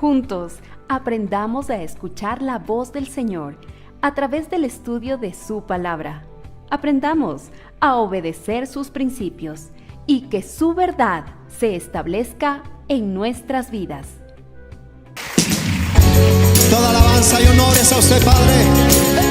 Juntos, aprendamos a escuchar la voz del Señor a través del estudio de su palabra. Aprendamos a obedecer sus principios y que su verdad se establezca en nuestras vidas. Toda alabanza y honores a usted, Padre.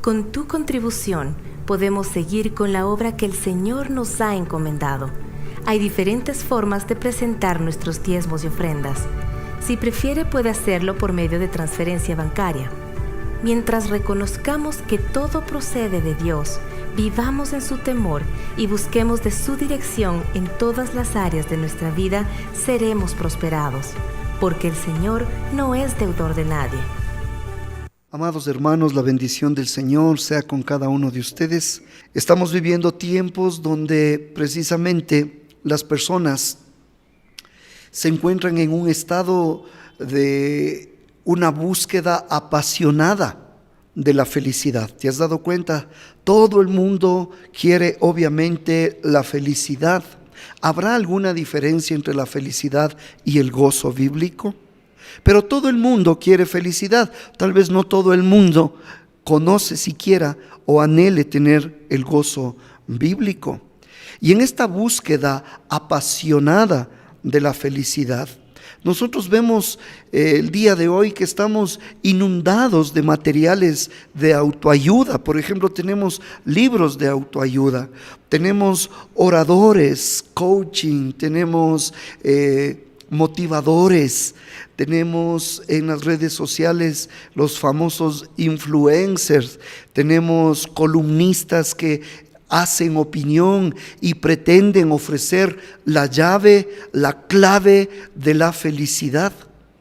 Con tu contribución podemos seguir con la obra que el Señor nos ha encomendado. Hay diferentes formas de presentar nuestros diezmos y ofrendas. Si prefiere, puede hacerlo por medio de transferencia bancaria. Mientras reconozcamos que todo procede de Dios, vivamos en su temor y busquemos de su dirección en todas las áreas de nuestra vida, seremos prosperados, porque el Señor no es deudor de nadie. Amados hermanos, la bendición del Señor sea con cada uno de ustedes. Estamos viviendo tiempos donde precisamente las personas se encuentran en un estado de una búsqueda apasionada de la felicidad. ¿Te has dado cuenta? Todo el mundo quiere obviamente la felicidad. ¿Habrá alguna diferencia entre la felicidad y el gozo bíblico? Pero todo el mundo quiere felicidad. Tal vez no todo el mundo conoce siquiera o anhele tener el gozo bíblico. Y en esta búsqueda apasionada de la felicidad, nosotros vemos el día de hoy que estamos inundados de materiales de autoayuda. Por ejemplo, tenemos libros de autoayuda, tenemos oradores, coaching, tenemos motivadores, tenemos en las redes sociales los famosos influencers, tenemos columnistas que hacen opinión y pretenden ofrecer la llave, la clave de la felicidad.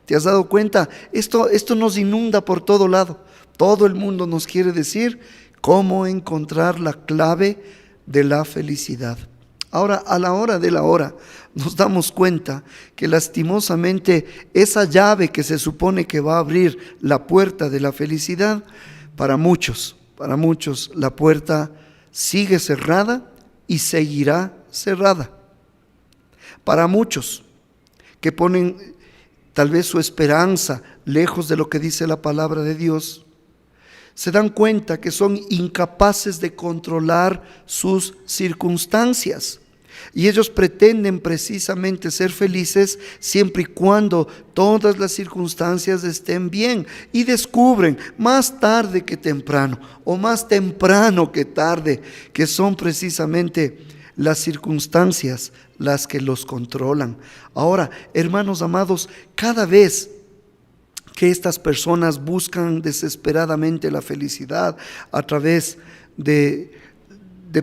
¿Te has dado cuenta? Esto nos inunda por todo lado. Todo el mundo nos quiere decir cómo encontrar la clave de la felicidad. Ahora, a la hora de la hora, nos damos cuenta que lastimosamente esa llave que se supone que va a abrir la puerta de la felicidad, para muchos la puerta sigue cerrada y seguirá cerrada. Para muchos que ponen tal vez su esperanza lejos de lo que dice la palabra de Dios, se dan cuenta que son incapaces de controlar sus circunstancias. Y ellos pretenden precisamente ser felices siempre y cuando todas las circunstancias estén bien. Y descubren más tarde que temprano, o más temprano que tarde, que son precisamente las circunstancias las que los controlan. Ahora, hermanos amados, cada vez que estas personas buscan desesperadamente la felicidad a través de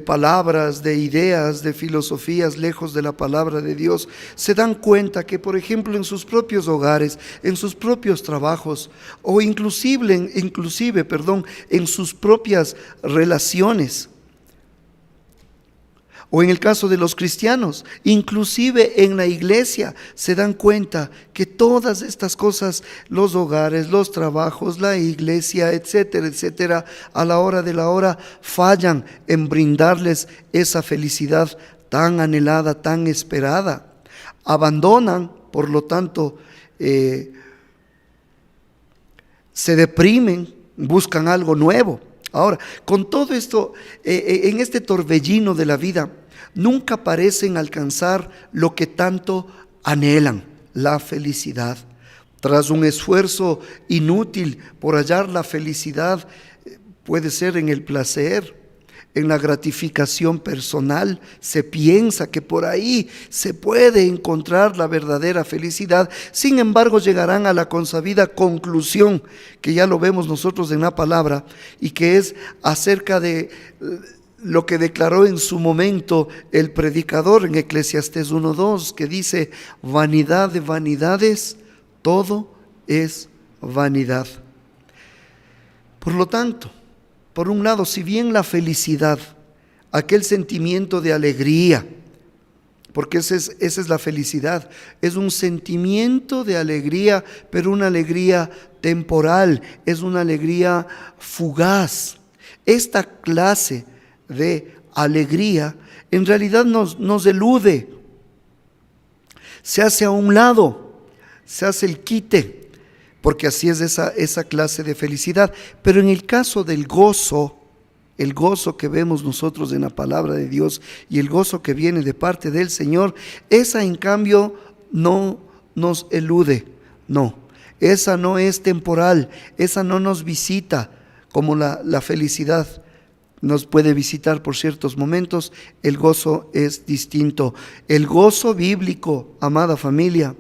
palabras, de ideas, de filosofías lejos de la palabra de Dios, se dan cuenta que, por ejemplo, en sus propios hogares, en sus propios trabajos, o inclusive, en sus propias relaciones, o en el caso de los cristianos, inclusive en la iglesia, se dan cuenta que todas estas cosas, los hogares, los trabajos, la iglesia, etcétera, etcétera, a la hora de la hora fallan en brindarles esa felicidad tan anhelada, tan esperada. Abandonan, por lo tanto, se deprimen, buscan algo nuevo. Ahora, con todo esto, en este torbellino de la vida, nunca parecen alcanzar lo que tanto anhelan, la felicidad. Tras un esfuerzo inútil por hallar la felicidad, puede ser en el placer, en la gratificación personal, se piensa que por ahí se puede encontrar la verdadera felicidad. Sin embargo, llegarán a la consabida conclusión, que ya lo vemos nosotros en la palabra, y que es acerca de lo que declaró en su momento el predicador en Eclesiastés 1:2, que dice: vanidad de vanidades, todo es vanidad. Por lo tanto, por un lado, si bien la felicidad, aquel sentimiento de alegría, porque esa es la felicidad, es un sentimiento de alegría, pero una alegría temporal, es una alegría fugaz. Esta clase de alegría en realidad nos elude, se hace a un lado, se hace el quite, porque así es esa clase de felicidad. Pero en el caso del gozo, el gozo que vemos nosotros en la palabra de Dios y el gozo que viene de parte del Señor, esa en cambio no nos elude, no, esa no es temporal, esa no nos visita como la felicidad nos puede visitar por ciertos momentos. El gozo es distinto. El gozo bíblico, amada familia,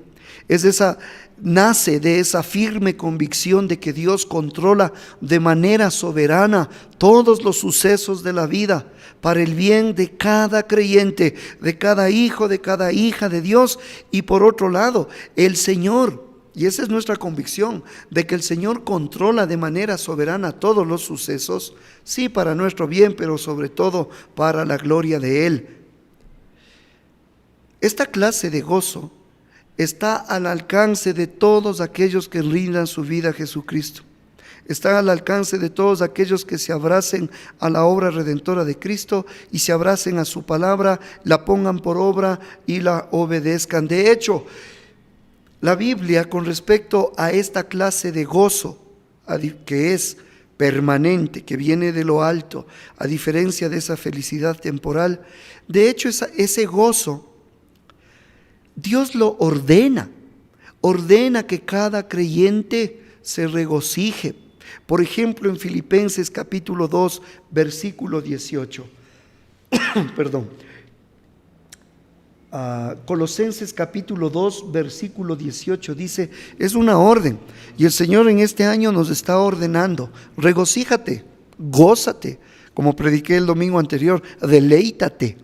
Nace de esa firme convicción de que Dios controla de manera soberana todos los sucesos de la vida para el bien de cada creyente, de cada hijo, de cada hija de Dios. Y por otro lado, el Señor, y esa es nuestra convicción, de que el Señor controla de manera soberana todos los sucesos, sí, para nuestro bien, pero sobre todo para la gloria de Él. Esta clase de gozo está al alcance de todos aquellos que rindan su vida a Jesucristo. Está al alcance de todos aquellos que se abracen a la obra redentora de Cristo y se abracen a su palabra, la pongan por obra y la obedezcan. De hecho, la Biblia, con respecto a esta clase de gozo, que es permanente, que viene de lo alto, a diferencia de esa felicidad temporal, de hecho ese gozo Dios lo ordena que cada creyente se regocije. Por ejemplo, en Filipenses capítulo 2, versículo 18. Colosenses capítulo 2, versículo 18 dice, es una orden. Y el Señor en este año nos está ordenando, regocíjate, gózate, como prediqué el domingo anterior, deleítate.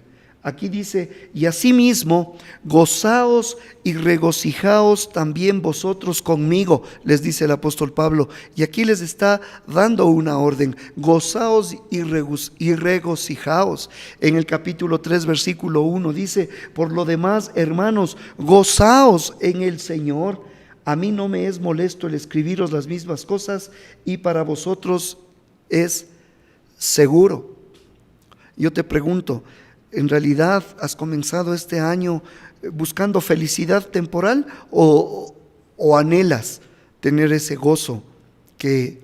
Aquí dice, y asimismo, gozaos y regocijaos también vosotros conmigo, les dice el apóstol Pablo. Y aquí les está dando una orden, gozaos y regocijaos. En el capítulo 3, versículo 1 dice, por lo demás, hermanos, gozaos en el Señor. A mí no me es molesto el escribiros las mismas cosas y para vosotros es seguro. Yo te pregunto, ¿en realidad has comenzado este año buscando felicidad temporal o anhelas tener ese gozo que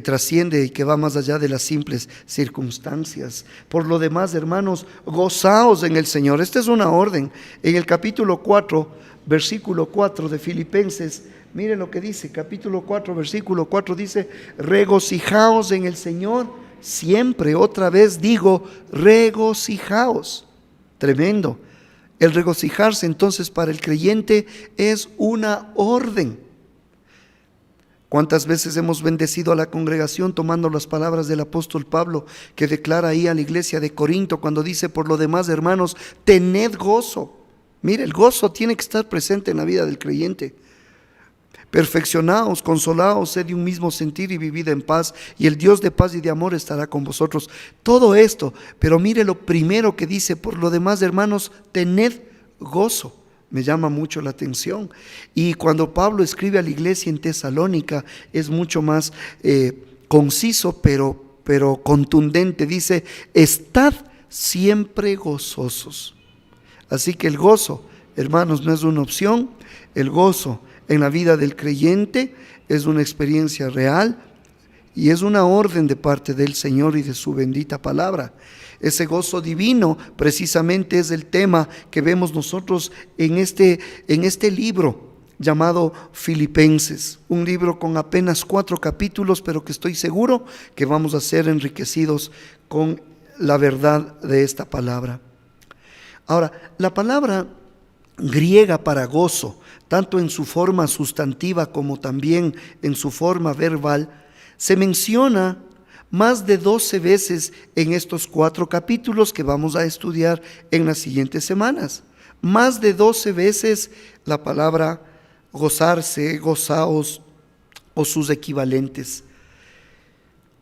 trasciende y que va más allá de las simples circunstancias? Por lo demás, hermanos, gozaos en el Señor. Esta es una orden. En el capítulo 4, versículo 4 de Filipenses, miren lo que dice, capítulo 4, versículo 4 dice, regocijaos en el Señor. Siempre, otra vez digo, regocijaos. Tremendo. El regocijarse entonces para el creyente es una orden. ¿Cuántas veces hemos bendecido a la congregación tomando las palabras del apóstol Pablo que declara ahí a la iglesia de Corinto cuando dice, por lo demás, hermanos, tened gozo? Mire, el gozo tiene que estar presente en la vida del creyente. Perfeccionaos, consolaos, sed de un mismo sentir y vivid en paz, y el Dios de paz y de amor estará con vosotros. Todo esto, pero mire lo primero que dice, por lo demás, hermanos, tened gozo. Me llama mucho la atención. Y cuando Pablo escribe a la iglesia en Tesalónica, es mucho más conciso, pero contundente. Dice, estad siempre gozosos. Así que el gozo, hermanos, no es una opción. El gozo en la vida del creyente es una experiencia real y es una orden de parte del Señor y de su bendita palabra. Ese gozo divino precisamente es el tema que vemos nosotros en este libro llamado Filipenses, un libro con apenas 4 capítulos, pero que estoy seguro que vamos a ser enriquecidos con la verdad de esta palabra. Ahora, la palabra griega para gozo, tanto en su forma sustantiva como también en su forma verbal, se menciona más de 12 veces en estos 4 capítulos que vamos a estudiar en las siguientes semanas. Más de 12 veces la palabra gozarse, gozaos o sus equivalentes.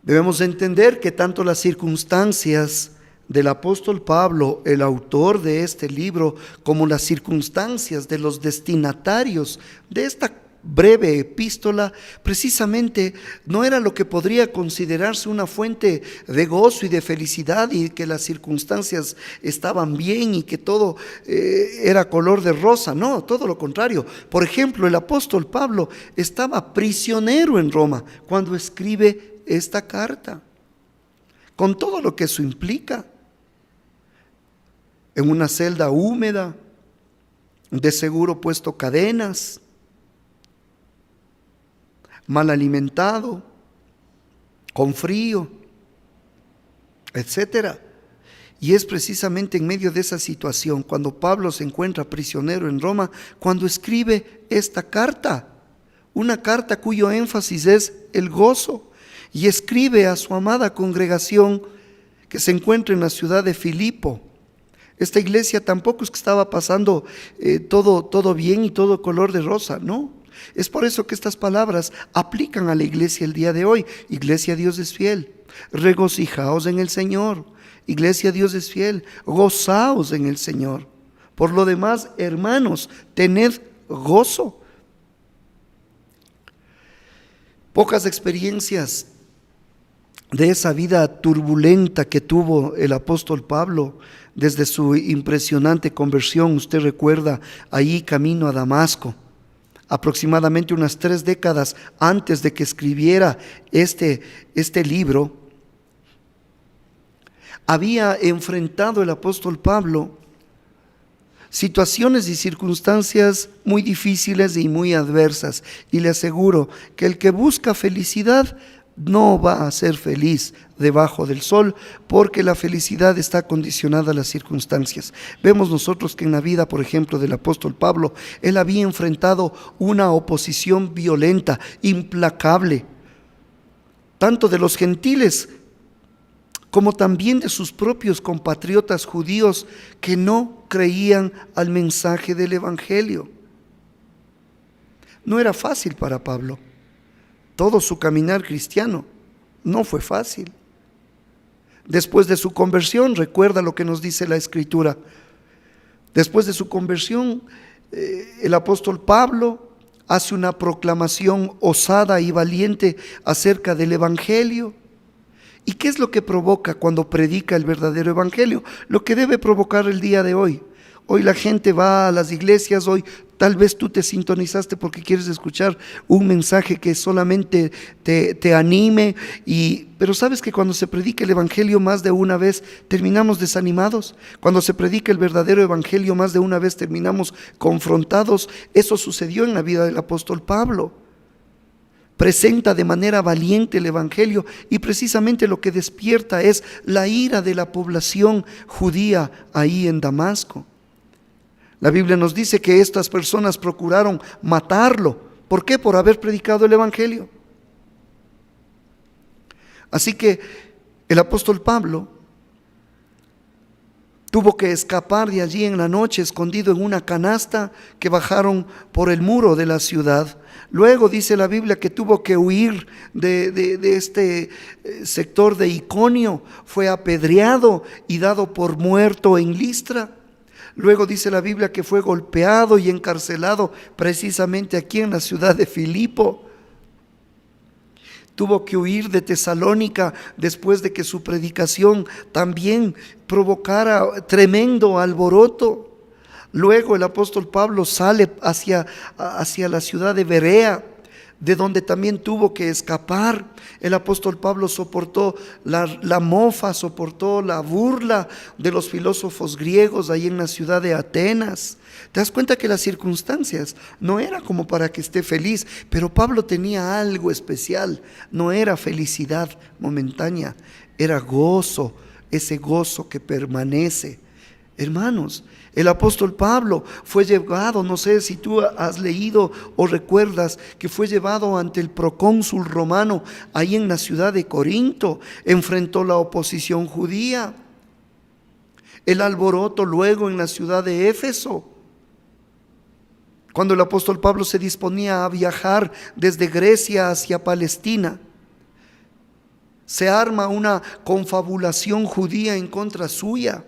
Debemos entender que tanto las circunstancias del apóstol Pablo, el autor de este libro, como las circunstancias de los destinatarios de esta breve epístola, precisamente no era lo que podría considerarse una fuente de gozo y de felicidad, y que las circunstancias estaban bien y que todo era color de rosa. No, todo lo contrario. Por ejemplo, el apóstol Pablo estaba prisionero en Roma cuando escribe esta carta, con todo lo que eso implica. En una celda húmeda, de seguro puesto cadenas, mal alimentado, con frío, etcétera. Y es precisamente en medio de esa situación, cuando Pablo se encuentra prisionero en Roma, cuando escribe esta carta, una carta cuyo énfasis es el gozo, y escribe a su amada congregación que se encuentra en la ciudad de Filipo. Esta iglesia tampoco es que estaba pasando todo bien y todo color de rosa, no. Es por eso que estas palabras aplican a la iglesia el día de hoy. Iglesia, Dios es fiel, regocijaos en el Señor. Iglesia, Dios es fiel, gozaos en el Señor. Por lo demás, hermanos, tened gozo. Pocas experiencias de esa vida turbulenta que tuvo el apóstol Pablo desde su impresionante conversión. Usted recuerda ahí camino a Damasco, aproximadamente unas 3 décadas antes de que escribiera este libro. Había enfrentado el apóstol Pablo situaciones y circunstancias muy difíciles y muy adversas, y le aseguro que el que busca felicidad no va a ser feliz debajo del sol, porque la felicidad está condicionada a las circunstancias. Vemos nosotros que en la vida, por ejemplo, del apóstol Pablo, él había enfrentado una oposición violenta, implacable, tanto de los gentiles como también de sus propios compatriotas judíos que no creían al mensaje del evangelio. No era fácil para Pablo. Todo su caminar cristiano no fue fácil. Después de su conversión, recuerda lo que nos dice la Escritura. Después de su conversión, el apóstol Pablo hace una proclamación osada y valiente acerca del evangelio. ¿Y qué es lo que provoca cuando predica el verdadero evangelio? Lo que debe provocar el día de hoy. Hoy la gente va a las iglesias, hoy tal vez tú te sintonizaste porque quieres escuchar un mensaje que solamente te anime, pero sabes que cuando se predica el evangelio más de una vez terminamos desanimados. Cuando se predica el verdadero evangelio más de una vez terminamos confrontados. Eso sucedió en la vida del apóstol Pablo. Presenta de manera valiente el evangelio, y precisamente lo que despierta es la ira de la población judía ahí en Damasco. La Biblia nos dice que estas personas procuraron matarlo. ¿Por qué? Por haber predicado el evangelio. Así que el apóstol Pablo tuvo que escapar de allí en la noche, escondido en una canasta que bajaron por el muro de la ciudad. Luego dice la Biblia que tuvo que huir de este sector de Iconio, fue apedreado y dado por muerto en Listra. Luego dice la Biblia que fue golpeado y encarcelado precisamente aquí en la ciudad de Filipo. Tuvo que huir de Tesalónica después de que su predicación también provocara tremendo alboroto. Luego el apóstol Pablo sale hacia la ciudad de Berea, de donde también tuvo que escapar. El apóstol Pablo soportó la mofa, soportó la burla de los filósofos griegos ahí en la ciudad de Atenas. Te das cuenta que las circunstancias no era como para que esté feliz, pero Pablo tenía algo especial. No era felicidad momentánea, era gozo, ese gozo que permanece. Hermanos, el apóstol Pablo fue llevado, no sé si tú has leído o recuerdas, que fue llevado ante el procónsul romano ahí en la ciudad de Corinto. Enfrentó la oposición judía, el alboroto luego en la ciudad de Éfeso. Cuando el apóstol Pablo se disponía a viajar desde Grecia hacia Palestina, se arma una confabulación judía en contra suya,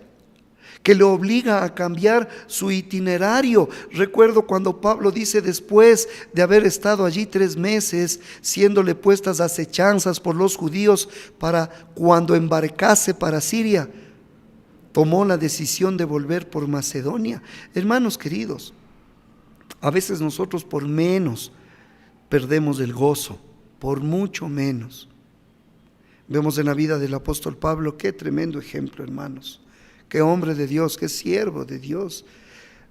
que le obliga a cambiar su itinerario. Recuerdo cuando Pablo dice, después de haber estado allí 3 meses, siéndole puestas acechanzas por los judíos para cuando embarcase para Siria, tomó la decisión de volver por Macedonia. Hermanos queridos, a veces nosotros por menos perdemos el gozo, por mucho menos. Vemos en la vida del apóstol Pablo, qué tremendo ejemplo, hermanos. Qué hombre de Dios, qué siervo de Dios.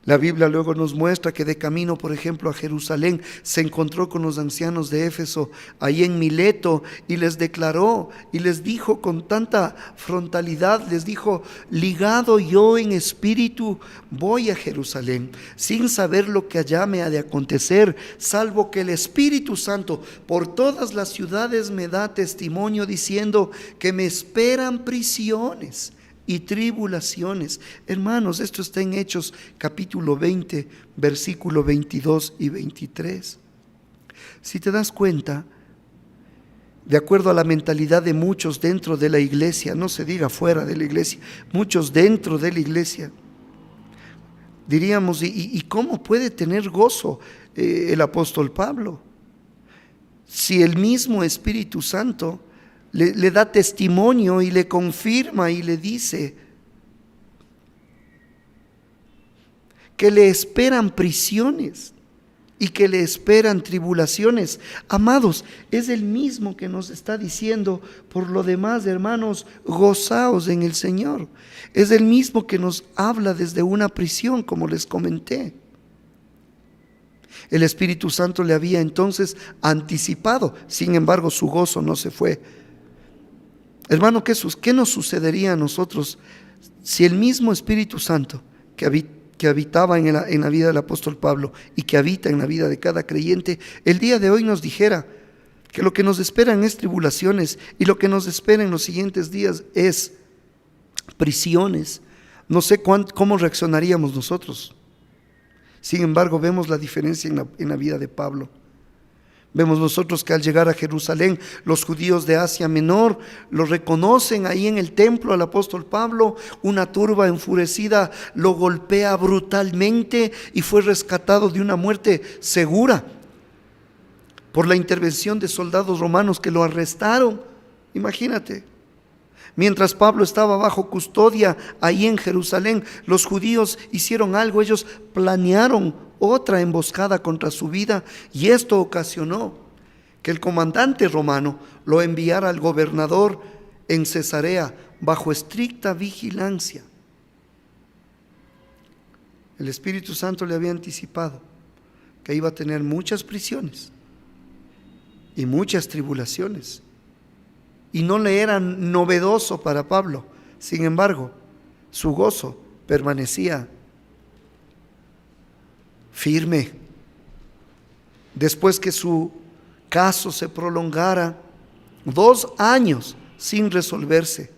La Biblia luego nos muestra que de camino, por ejemplo, a Jerusalén, se encontró con los ancianos de Éfeso, ahí en Mileto, y les declaró y les dijo con tanta frontalidad, les dijo: ligado yo en espíritu, voy a Jerusalén, sin saber lo que allá me ha de acontecer, salvo que el Espíritu Santo por todas las ciudades me da testimonio, diciendo que me esperan prisiones y tribulaciones. Hermanos, esto está en Hechos capítulo 20, versículo 22 y 23. Si te das cuenta, de acuerdo a la mentalidad de muchos dentro de la iglesia, no se diga fuera de la iglesia, muchos dentro de la iglesia, diríamos: ¿y cómo puede tener gozo el apóstol Pablo? Si el mismo Espíritu Santo le da testimonio y le confirma y le dice que le esperan prisiones y que le esperan tribulaciones. Amados, es el mismo que nos está diciendo: por lo demás, hermanos, gozaos en el Señor. Es el mismo que nos habla desde una prisión, como les comenté. El Espíritu Santo le había entonces anticipado, sin embargo su gozo no se fue. Hermano, ¿qué nos sucedería a nosotros si el mismo Espíritu Santo que habitaba en la vida del apóstol Pablo y que habita en la vida de cada creyente, el día de hoy nos dijera que lo que nos esperan es tribulaciones y lo que nos espera en los siguientes días es prisiones? No sé cómo reaccionaríamos nosotros. Sin embargo, vemos la diferencia en la vida de Pablo. Vemos nosotros que al llegar a Jerusalén, los judíos de Asia Menor lo reconocen ahí en el templo al apóstol Pablo. Una turba enfurecida lo golpea brutalmente y fue rescatado de una muerte segura por la intervención de soldados romanos que lo arrestaron. Imagínate. Mientras Pablo estaba bajo custodia ahí en Jerusalén, los judíos hicieron algo. Ellos planearon otra emboscada contra su vida, y esto ocasionó que el comandante romano lo enviara al gobernador en Cesarea bajo estricta vigilancia. El Espíritu Santo le había anticipado que iba a tener muchas prisiones y muchas tribulaciones, y no le era novedoso para Pablo. Sin embargo, su gozo permanecía firme. Después que su caso se prolongara 2 años sin resolverse,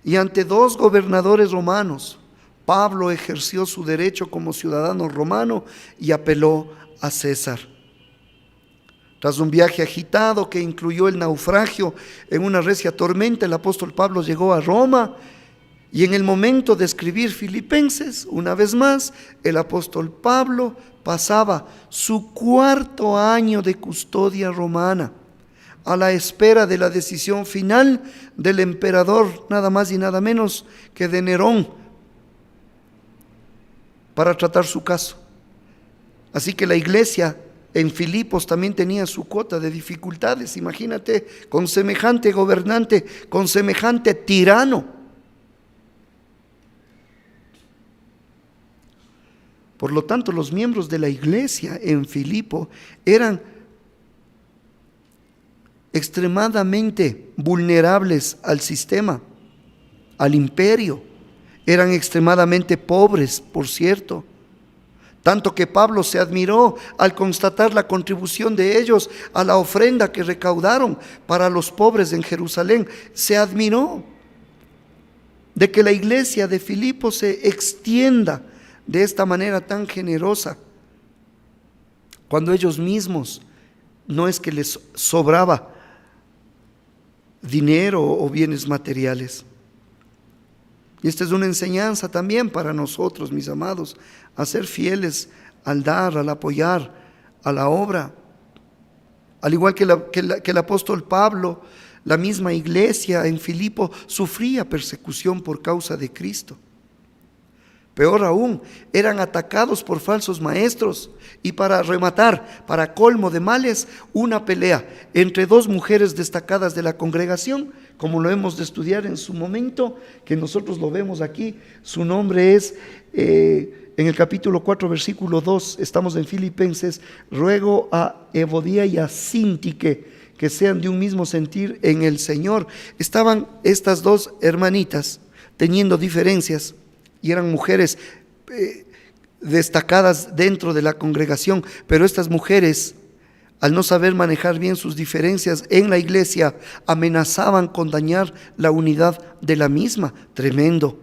y ante 2 gobernadores romanos, Pablo ejerció su derecho como ciudadano romano y apeló a César. Tras un viaje agitado que incluyó el naufragio en una recia tormenta, el apóstol Pablo llegó a Roma. Y en el momento de escribir Filipenses, una vez más, el apóstol Pablo pasaba su 4º año de custodia romana, a la espera de la decisión final del emperador, nada más y nada menos que de Nerón, para tratar su caso. Así que la iglesia en Filipos también tenía su cuota de dificultades. Imagínate, con semejante gobernante, con semejante tirano. Por lo tanto, los miembros de la iglesia en Filipo eran extremadamente vulnerables al sistema, al imperio. Eran extremadamente pobres, por cierto. Tanto que Pablo se admiró al constatar la contribución de ellos a la ofrenda que recaudaron para los pobres en Jerusalén. Se admiró de que la iglesia de Filipo se extienda de esta manera tan generosa, cuando ellos mismos no es que les sobraba dinero o bienes materiales. Y esta es una enseñanza también para nosotros, mis amados, a ser fieles al dar, al apoyar, a la obra. Al igual que el apóstol Pablo, la misma iglesia en Filipo sufría persecución por causa de Cristo. Peor aún, eran atacados por falsos maestros, y para rematar, para colmo de males, una pelea entre 2 mujeres destacadas de la congregación como lo hemos de estudiar en su momento, que nosotros lo vemos aquí. Su nombre es, en el capítulo 4, versículo 2, estamos en Filipenses: ruego a Evodia y a Síntique que sean de un mismo sentir en el Señor. Estaban estas dos hermanitas teniendo diferencias y eran mujeres destacadas dentro de la congregación, pero estas mujeres, al no saber manejar bien sus diferencias en la iglesia, amenazaban con dañar la unidad de la misma. Tremendo.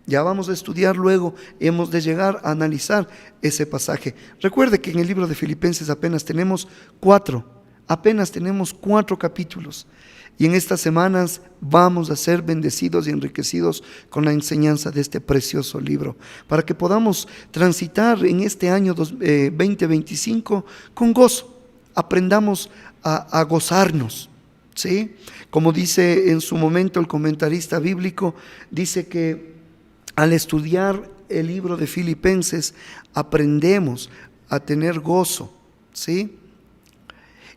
Ya vamos a estudiar luego, hemos de llegar a analizar ese pasaje. Recuerde que en el libro de Filipenses apenas tenemos cuatro capítulos. Y en estas semanas vamos a ser bendecidos y enriquecidos con la enseñanza de este precioso libro, para que podamos transitar en este año 2025 con gozo. Aprendamos a gozarnos, ¿sí? Como dice en su momento el comentarista bíblico, dice que al estudiar el libro de Filipenses aprendemos a tener gozo, ¿sí?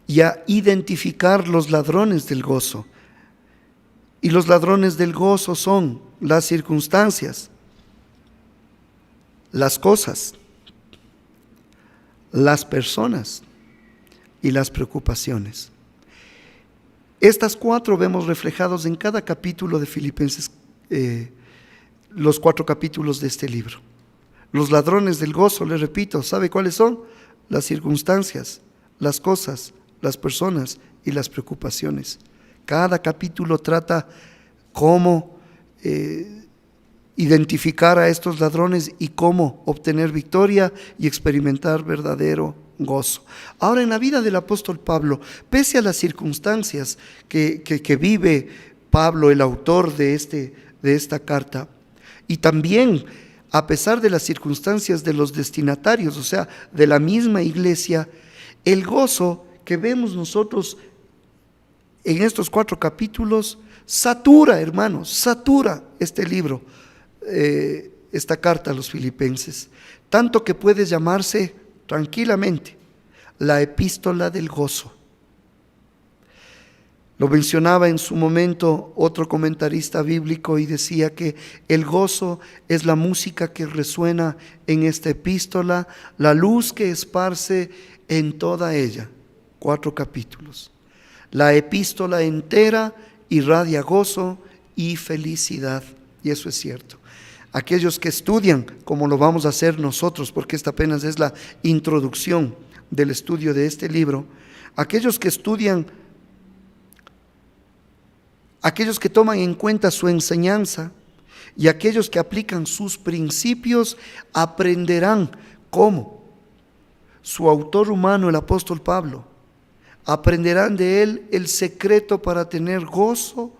Y a identificar los ladrones del gozo. Y los ladrones del gozo son las circunstancias, las cosas, las personas y las preocupaciones. Estas cuatro vemos reflejados en cada capítulo de Filipenses, los 4 capítulos de este libro. Los ladrones del gozo, les repito, ¿sabe cuáles son? Las circunstancias, las cosas, las personas y las preocupaciones. Cada capítulo trata cómo identificar a estos ladrones y cómo obtener victoria y experimentar verdadero gozo. Ahora, en la vida del apóstol Pablo, pese a las circunstancias que vive Pablo, el autor de esta carta, y también a pesar de las circunstancias de los destinatarios, o sea, de la misma iglesia, el gozo que vemos nosotros en estos 4 capítulos satura, hermanos, satura este libro, esta carta a los filipenses, tanto que puede llamarse tranquilamente la epístola del gozo. Lo mencionaba en su momento otro comentarista bíblico y decía que el gozo es la música que resuena en esta epístola, la luz que esparce en toda ella. 4 capítulos. La epístola entera irradia gozo y felicidad, y eso es cierto. Aquellos que estudian, como lo vamos a hacer nosotros, porque esta apenas es la introducción del estudio de este libro, aquellos que estudian, aquellos que toman en cuenta su enseñanza y aquellos que aplican sus principios aprenderán cómo su autor humano, el apóstol Pablo, aprenderán de él el secreto para tener gozo,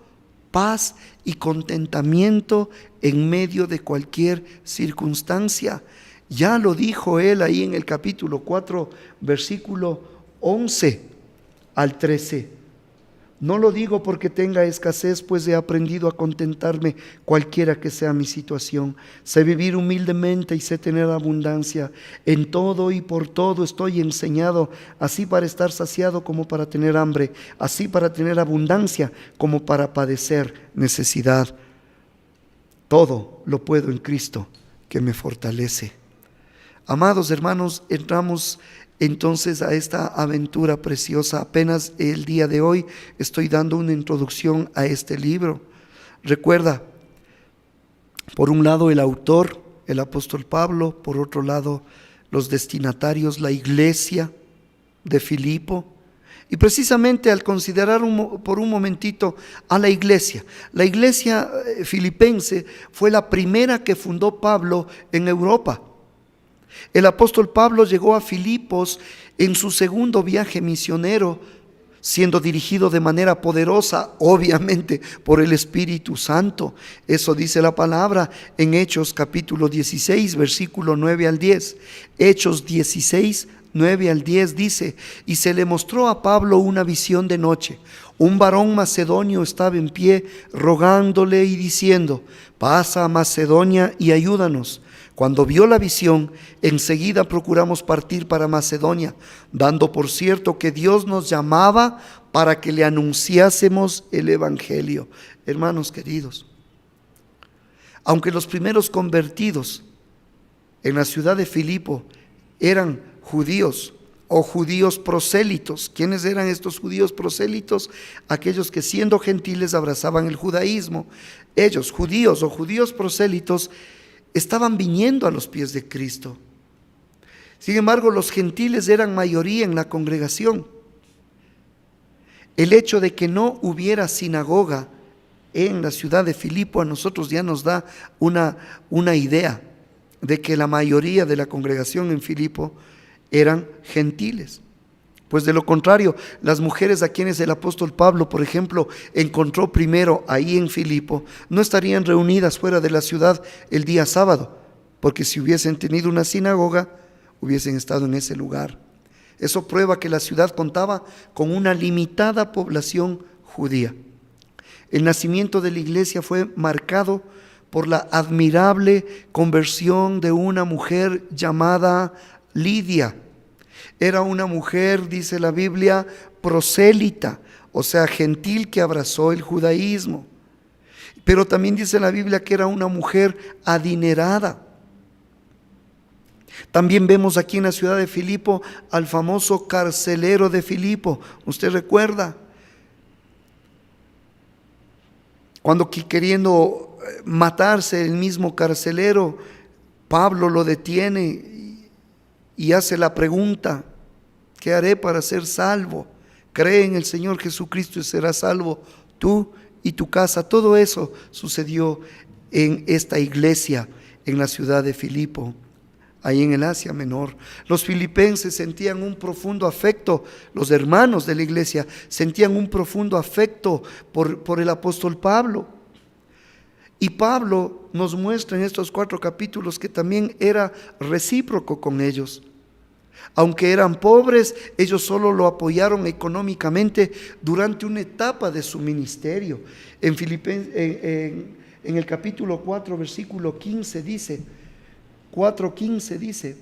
paz y contentamiento en medio de cualquier circunstancia. Ya lo dijo él ahí en el capítulo 4, versículo 11 al 13. No lo digo porque tenga escasez, pues he aprendido a contentarme cualquiera que sea mi situación. Sé vivir humildemente y sé tener abundancia. En todo y por todo estoy enseñado, así para estar saciado como para tener hambre, así para tener abundancia como para padecer necesidad. Todo lo puedo en Cristo que me fortalece. Amados hermanos, entramos entonces a esta aventura preciosa. Apenas el día de hoy estoy dando una introducción a este libro. Recuerda, por un lado el autor, el apóstol Pablo, por otro lado los destinatarios, la iglesia de Filipo. Y precisamente al considerar por un momentito a la iglesia filipense fue la primera que fundó Pablo en Europa. El apóstol Pablo llegó a Filipos en su segundo viaje misionero, siendo dirigido de manera poderosa, obviamente, por el Espíritu Santo. Eso dice la palabra en Hechos capítulo 16, versículo 9 al 10. Hechos 16, 9 al 10 dice: y se le mostró a Pablo una visión de noche. Un varón macedonio estaba en pie, rogándole y diciendo: pasa a Macedonia y ayúdanos. Cuando vio la visión, enseguida procuramos partir para Macedonia, dando por cierto que Dios nos llamaba para que le anunciásemos el evangelio. Hermanos queridos, aunque los primeros convertidos en la ciudad de Filipo eran judíos o judíos prosélitos. ¿Quiénes eran estos judíos prosélitos? Aquellos que siendo gentiles abrazaban el judaísmo. Ellos, judíos o judíos prosélitos, estaban viniendo a los pies de Cristo. Sin embargo, los gentiles eran mayoría en la congregación. El hecho de que no hubiera sinagoga en la ciudad de Filipo a nosotros ya nos da una idea de que la mayoría de la congregación en Filipo eran gentiles. Pues de lo contrario, las mujeres a quienes el apóstol Pablo, por ejemplo, encontró primero ahí en Filipo, no estarían reunidas fuera de la ciudad el día sábado, porque si hubiesen tenido una sinagoga, hubiesen estado en ese lugar. Eso prueba que la ciudad contaba con una limitada población judía. El nacimiento de la iglesia fue marcado por la admirable conversión de una mujer llamada Lidia. Era una mujer, dice la Biblia, prosélita, o sea, gentil, que abrazó el judaísmo. Pero también dice la Biblia que era una mujer adinerada. También vemos aquí en la ciudad de Filipo al famoso carcelero de Filipo. ¿Usted recuerda? Cuando queriendo matarse el mismo carcelero, Pablo lo detiene y hace la pregunta: ¿qué haré para ser salvo? Cree en el Señor Jesucristo y serás salvo tú y tu casa. Todo eso sucedió en esta iglesia en la ciudad de Filipo, ahí en el Asia Menor. Los filipenses sentían un profundo afecto, los hermanos de la iglesia sentían un profundo afecto por el apóstol Pablo. Y Pablo nos muestra en estos 4 capítulos que también era recíproco con ellos. Aunque eran pobres, ellos solo lo apoyaron económicamente durante una etapa de su ministerio. En el capítulo 4, versículo 15 dice, 4:15 dice: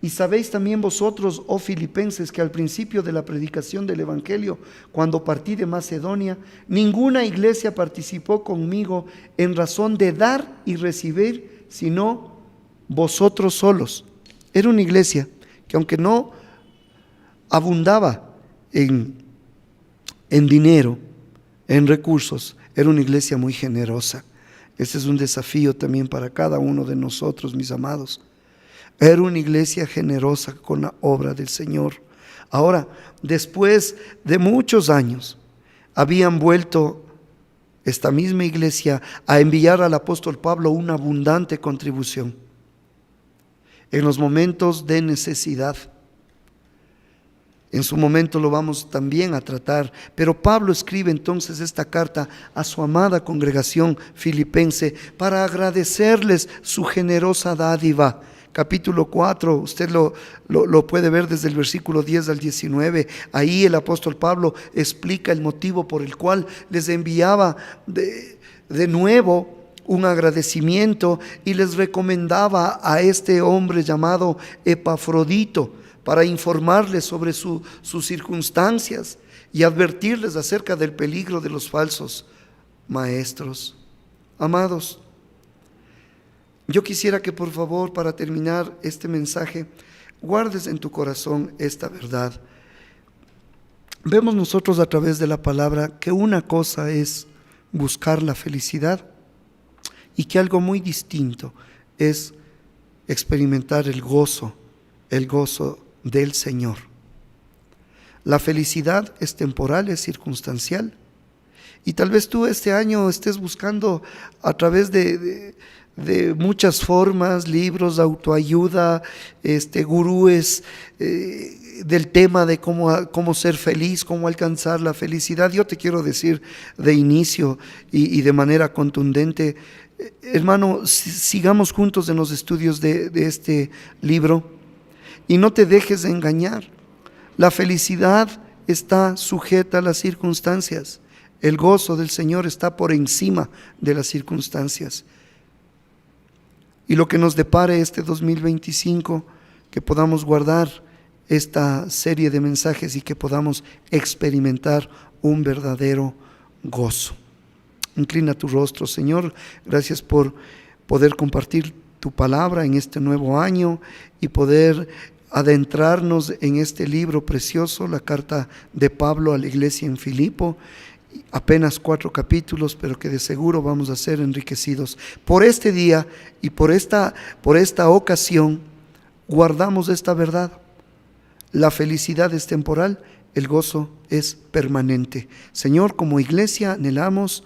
y sabéis también vosotros, oh filipenses, que al principio de la predicación del evangelio, cuando partí de Macedonia, ninguna iglesia participó conmigo en razón de dar y recibir, sino vosotros solos. Era una iglesia que, aunque no abundaba en dinero, en recursos, era una iglesia muy generosa. Este es un desafío también para cada uno de nosotros, mis amados. Era una iglesia generosa con la obra del Señor. Ahora, después de muchos años, habían vuelto esta misma iglesia a enviar al apóstol Pablo una abundante contribución en los momentos de necesidad. En su momento lo vamos también a tratar, pero Pablo escribe entonces esta carta a su amada congregación filipense para agradecerles su generosa dádiva. Capítulo 4, usted lo puede ver desde el versículo 10 al 19. Ahí el apóstol Pablo explica el motivo por el cual les enviaba de nuevo un agradecimiento y les recomendaba a este hombre llamado Epafrodito para informarles sobre sus circunstancias y advertirles acerca del peligro de los falsos maestros. Amados, yo quisiera que por favor, para terminar este mensaje, guardes en tu corazón esta verdad. Vemos nosotros a través de la palabra que una cosa es buscar la felicidad y que algo muy distinto es experimentar el gozo del Señor. La felicidad es temporal, es circunstancial. Y tal vez tú este año estés buscando a través de muchas formas, libros de autoayuda, gurúes del tema de cómo ser feliz, cómo alcanzar la felicidad. Yo te quiero decir de inicio y de manera contundente, hermano, sigamos juntos en los estudios de este libro y no te dejes de engañar. La felicidad está sujeta a las circunstancias. El gozo del Señor está por encima de las circunstancias. Y lo que nos depare este 2025, que podamos guardar esta serie de mensajes y que podamos experimentar un verdadero gozo. Inclina tu rostro, Señor. Gracias por poder compartir tu palabra en este nuevo año y poder adentrarnos en este libro precioso, la carta de Pablo a la iglesia en Filipo. Apenas 4 capítulos, pero que de seguro vamos a ser enriquecidos. Por este día y por esta ocasión, guardamos esta verdad. La felicidad es temporal, el gozo es permanente. Señor, como iglesia anhelamos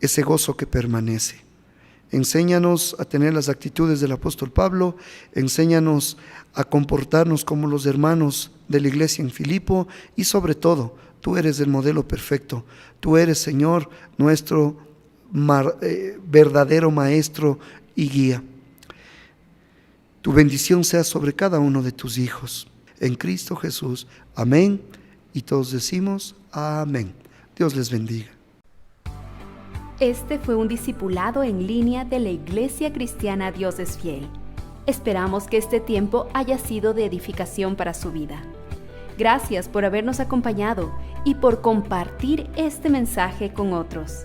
ese gozo que permanece. Enséñanos a tener las actitudes del apóstol Pablo, enséñanos a comportarnos como los hermanos de la iglesia en Filipo y sobre todo, tú eres el modelo perfecto. Tú eres, Señor, nuestro verdadero maestro y guía. Tu bendición sea sobre cada uno de tus hijos. En Cristo Jesús. Amén. Y todos decimos amén. Dios les bendiga. Este fue un discipulado en línea de la Iglesia Cristiana Dios es Fiel. Esperamos que este tiempo haya sido de edificación para su vida. Gracias por habernos acompañado y por compartir este mensaje con otros.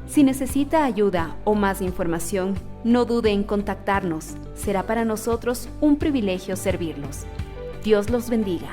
Si necesita ayuda o más información, no dude en contactarnos. Será para nosotros un privilegio servirlos. Dios los bendiga.